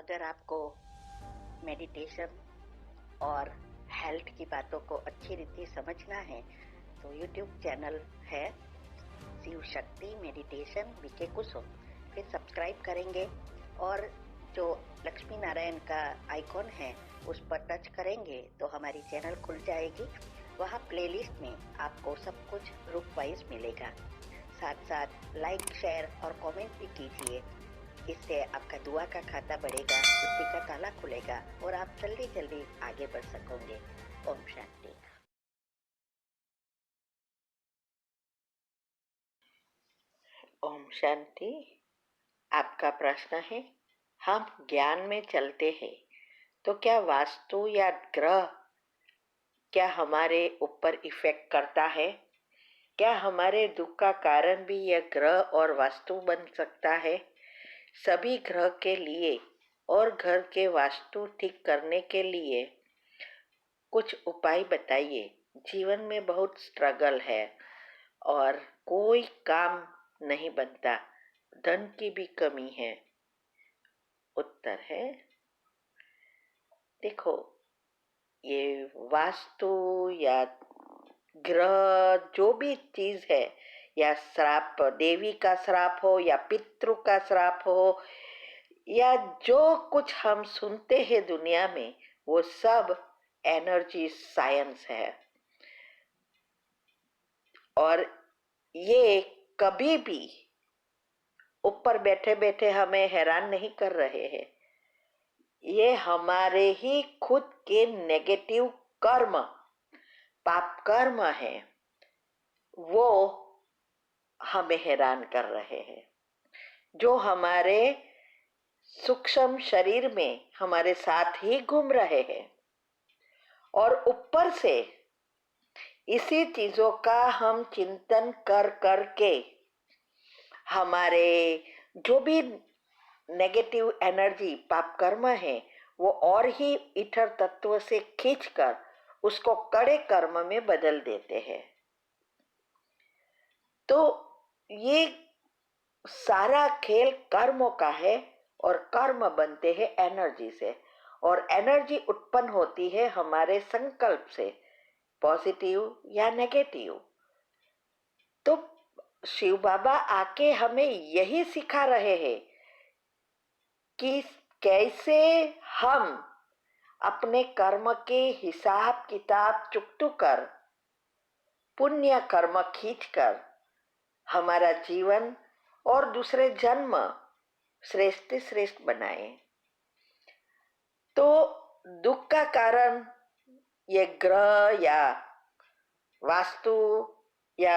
अगर आपको मेडिटेशन और हेल्थ की बातों को अच्छी रीति समझना है तो यूट्यूब चैनल है शिव शक्ति मेडिटेशन बीके कुसुम, फिर सब्सक्राइब करेंगे और जो लक्ष्मी नारायण का आइकॉन है उस पर टच करेंगे तो हमारी चैनल खुल जाएगी। वहाँ प्लेलिस्ट में आपको सब कुछ ग्रुप वाइज मिलेगा। साथ साथ लाइक शेयर और कमेंट भी कीजिए, इससे आपका दुआ का खाता बढ़ेगा, बुद्धि का ताला खुलेगा और आप जल्दी जल्दी आगे बढ़ सकोगे। ओम शांति। ओम शांति। आपका प्रश्न है, हम ज्ञान में चलते हैं तो क्या वास्तु या ग्रह क्या हमारे ऊपर इफेक्ट करता है? क्या हमारे दुख का कारण भी यह ग्रह और वास्तु बन सकता है? सभी ग्रह के लिए और घर के वास्तु ठीक करने के लिए कुछ उपाय बताइए। जीवन में बहुत स्ट्रगल है और कोई काम नहीं बनता, धन की भी कमी है। उत्तर है, देखो, ये वास्तु या ग्रह जो भी चीज है, या श्राप, देवी का श्राप हो या पितृ का श्राप हो, या जो कुछ हम सुनते हैं दुनिया में, वो सब एनर्जी साइंस है। और ये कभी भी ऊपर बैठे बैठे हमें हैरान नहीं कर रहे हैं। ये हमारे ही खुद के नेगेटिव कर्म, पाप कर्म है, वो हमें हैरान कर रहे हैं, जो हमारे सूक्ष्म शरीर में हमारे साथ ही घूम रहे हैं। और ऊपर से इसी चीजों का हम चिंतन कर करके हमारे जो भी नेगेटिव एनर्जी पाप कर्म है वो और ही ईथर तत्व से खींचकर उसको कड़े कर्म में बदल देते हैं। तो ये सारा खेल कर्मों का है और कर्म बनते हैं एनर्जी से, और एनर्जी उत्पन्न होती है हमारे संकल्प से, पॉजिटिव या नेगेटिव। तो शिव बाबा आके हमें यही सिखा रहे हैं कि कैसे हम अपने कर्म के हिसाब किताब चुकतू कर, पुण्य कर्म खींचकर हमारा जीवन और दूसरे जन्म श्रेष्ठ श्रेष्ठ बनाए। तो दुख का कारण ये ग्रह या वास्तु या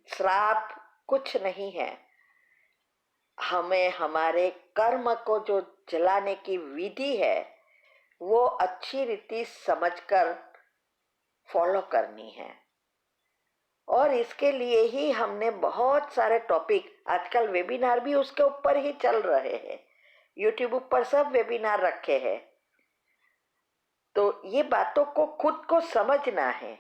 श्राप कुछ नहीं है। हमें हमारे कर्म को जो जलाने की विधि है वो अच्छी रीति समझकर फॉलो करनी है। और इसके लिए ही हमने बहुत सारे टॉपिक, आजकल वेबिनार भी उसके ऊपर ही चल रहे हैं, यूट्यूब ऊपर सब वेबिनार रखे हैं। तो ये बातों को खुद को समझना है,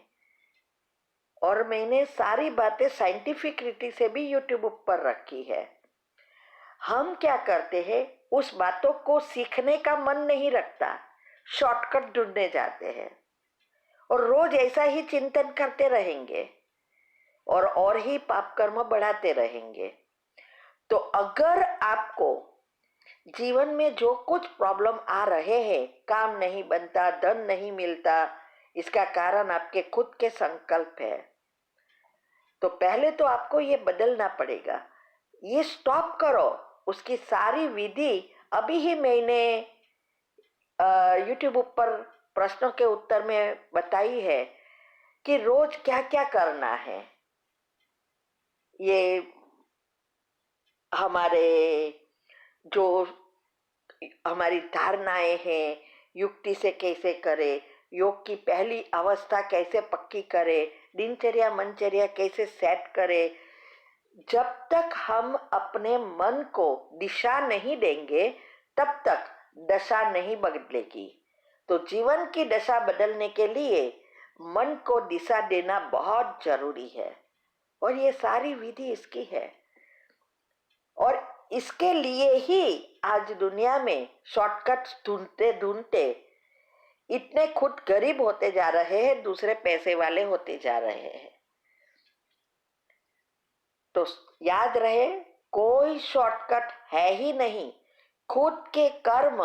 और मैंने सारी बातें साइंटिफिक रीति से भी यूट्यूब ऊपर रखी है। हम क्या करते हैं, उस बातों को सीखने का मन नहीं रखता, शॉर्टकट ढूंढने जाते हैं और रोज ऐसा ही चिंतन करते रहेंगे और ही पाप कर्म बढ़ाते रहेंगे। तो अगर आपको जीवन में जो कुछ प्रॉब्लम आ रहे हैं, काम नहीं बनता, धन नहीं मिलता, इसका कारण आपके खुद के संकल्प है। तो पहले तो आपको ये बदलना पड़ेगा, ये स्टॉप करो। उसकी सारी विधि अभी ही मैंने यूट्यूब ऊपर प्रश्नों के उत्तर में बताई है कि रोज क्या क्या करना है। ये हमारे जो हमारी धारणाएं हैं, युक्ति से कैसे करे, योग की पहली अवस्था कैसे पक्की करे, दिनचर्या मनचर्या कैसे सेट करे। जब तक हम अपने मन को दिशा नहीं देंगे तब तक दशा नहीं बदलेगी। तो जीवन की दशा बदलने के लिए मन को दिशा देना बहुत जरूरी है, और ये सारी विधि इसकी है। और इसके लिए ही आज दुनिया में शॉर्टकट्स ढूंढते ढूंढते इतने खुद गरीब होते जा रहे हैं, दूसरे पैसे वाले होते जा रहे हैं। तो याद रहे, कोई शॉर्टकट है ही नहीं। खुद के कर्म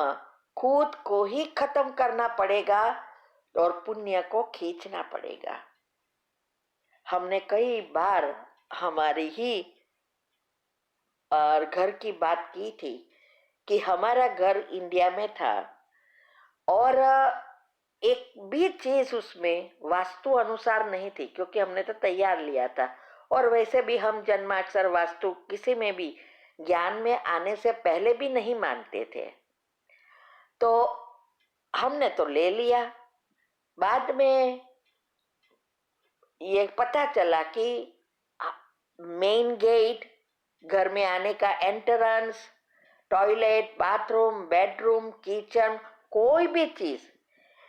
खुद को ही खत्म करना पड़ेगा और पुण्य को खींचना पड़ेगा। हमने कई बार हमारी ही और घर की बात की थी कि हमारा घर इंडिया में था और एक भी चीज उसमें वास्तु अनुसार नहीं थी, क्योंकि हमने तो तैयार लिया था। और वैसे भी हम जन्माक्षर वास्तु किसी में भी ज्ञान में आने से पहले भी नहीं मानते थे, तो हमने तो ले लिया। बाद में ये पता चला कि मेन गेट, घर में आने का entrance, toilet, bathroom, bedroom, kitchen, कोई भी चीज,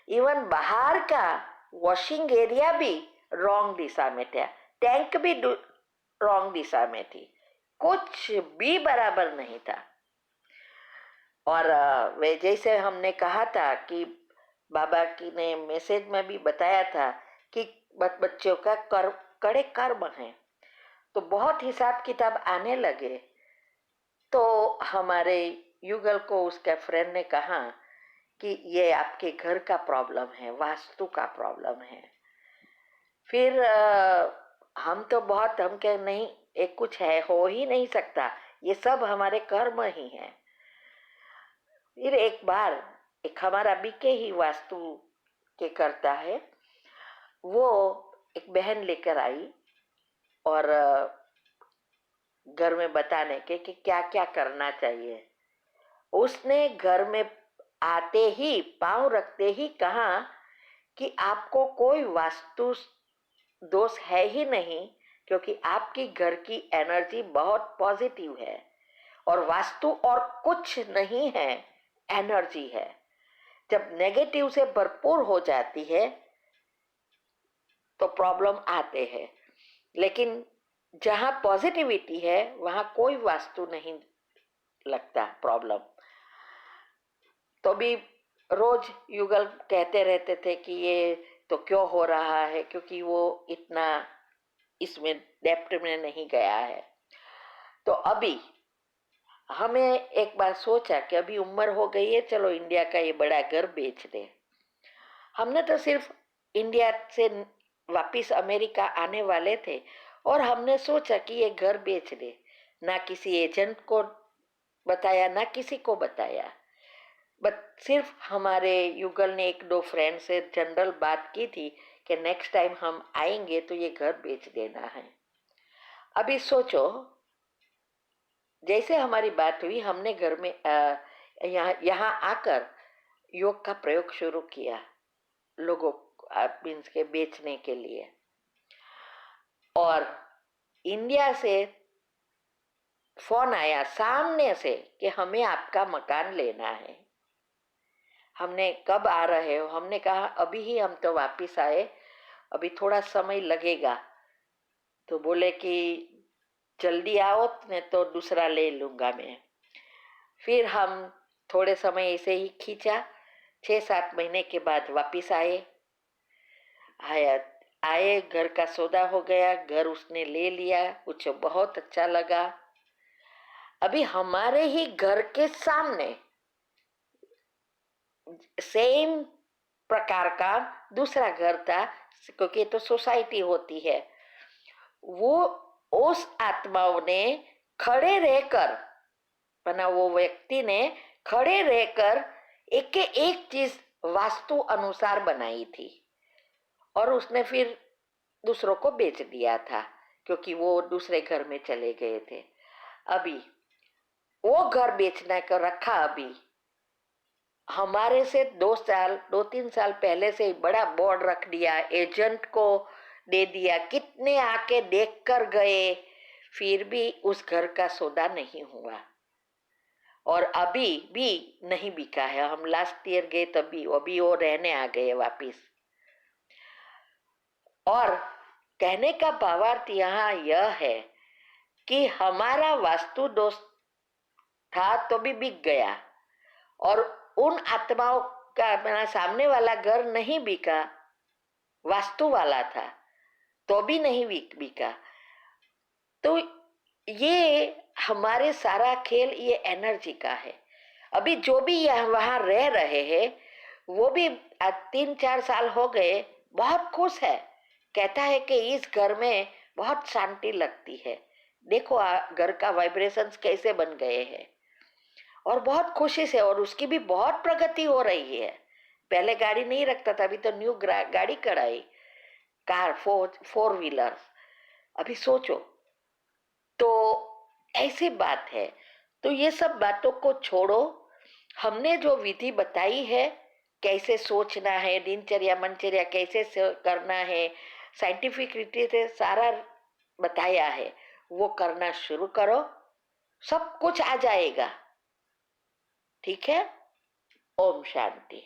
इवन बाहर का वॉशिंग एरिया भी रॉन्ग दिशा में था, टैंक भी रॉन्ग दिशा में थी, कुछ भी बराबर नहीं था। और वे जैसे हमने कहा था कि बाबा की ने मैसेज में भी बताया था कि बच्चों का कड़े कर्म है, तो बहुत हिसाब किताब आने लगे। तो हमारे युगल को उसका फ्रेंड ने कहा कि ये आपके घर का प्रॉब्लम है, वास्तु का प्रॉब्लम है। फिर हम तो बहुत, हम कह नहीं, एक कुछ है, हो ही नहीं सकता, ये सब हमारे कर्म ही है। फिर एक बार एक हमारा बीके ही वास्तु के करता है, वो एक बहन लेकर आई और घर में बताने के कि क्या क्या करना चाहिए। उसने घर में आते ही, पांव रखते ही कहा कि आपको कोई वास्तु दोष है ही नहीं, क्योंकि आपकी घर की एनर्जी बहुत पॉजिटिव है और वास्तु और कुछ नहीं है, एनर्जी है। जब नेगेटिव से भरपूर हो जाती है तो प्रॉब्लम आते हैं, लेकिन जहां पॉजिटिविटी है वहां कोई वास्तु नहीं लगता प्रॉब्लम। तो भी रोज युगल कहते रहते थे कि ये तो क्यों हो रहा है, क्योंकि वो इतना इसमें डेप्थ में नहीं गया है। तो अभी हमें एक बार सोचा कि अभी उम्र हो गई है, चलो इंडिया का ये बड़ा घर बेच दे। हमने तो सिर्फ इंडिया से वापिस अमेरिका आने वाले थे और हमने सोचा कि ये घर बेच दे। ना किसी एजेंट को बताया, ना किसी को बताया, बट सिर्फ हमारे युगल ने एक दो फ्रेंड से जनरल बात की थी कि नेक्स्ट टाइम हम आएंगे तो ये घर बेच देना है। अभी सोचो, जैसे हमारी बात हुई, हमने घर में यहाँ आकर योग का प्रयोग शुरू किया लोगों मीन्स के बेचने के लिए। और इंडिया से फोन आया सामने से कि हमें आपका मकान लेना है। हमने, कब आ रहे हो? हमने कहा अभी ही हम तो वापिस आए, अभी थोड़ा समय लगेगा। तो बोले कि जल्दी आओ, नहीं तो दूसरा ले लूंगा मैं। फिर हम थोड़े समय ऐसे ही खींचा, 6-7 महीने के बाद वापिस आए। आए, घर का सौदा हो गया, घर उसने ले लिया, उसे बहुत अच्छा लगा। अभी हमारे ही घर के सामने सेम प्रकार का दूसरा घर था, क्योंकि तो सोसाइटी होती है। वो उस आत्माओं ने खड़े रहकर, बना वो व्यक्ति ने खड़े रहकर एक एक चीज वास्तु अनुसार बनाई थी और उसने फिर दूसरों को बेच दिया था, क्योंकि वो दूसरे घर में चले गए थे। अभी वो घर बेचने का रखा, अभी हमारे से 2-3 साल पहले से बड़ा बोर्ड रख दिया, एजेंट को दे दिया, कितने आके देख कर गए, फिर भी उस घर का सौदा नहीं हुआ और अभी भी नहीं बिका है। हम लास्ट ईयर गए तभी, अभी वो रहने आ गए वापिस। और कहने का भावार्थ यहाँ यह है कि हमारा वास्तु दोष था तो भी बिक गया, और उन आत्माओं का अपना सामने वाला घर नहीं बिका, वास्तु वाला था तो भी नहीं बिका। तो ये हमारे सारा खेल ये एनर्जी का है। अभी जो भी यहाँ वहां रह रहे हैं वो भी 3-4 साल हो गए, बहुत खुश है। कहता है कि इस घर में बहुत शांति लगती है, देखो घर का वाइब्रेशंस कैसे बन गए हैं, और बहुत खुशी से, और उसकी भी बहुत प्रगति हो रही है। पहले गाड़ी नहीं रखता था, अभी तो न्यू गाड़ी कराई, कार, फोर व्हीलर। अभी सोचो, तो ऐसी बात है। तो ये सब बातों को छोड़ो, हमने जो विधि बताई है, कैसे सोचना है, दिनचर्या मनचर्या कैसे करना है, साइंटिफिक रीति से सारा बताया है, वो करना शुरू करो, सब कुछ आ जाएगा। ठीक है। ओम शांति।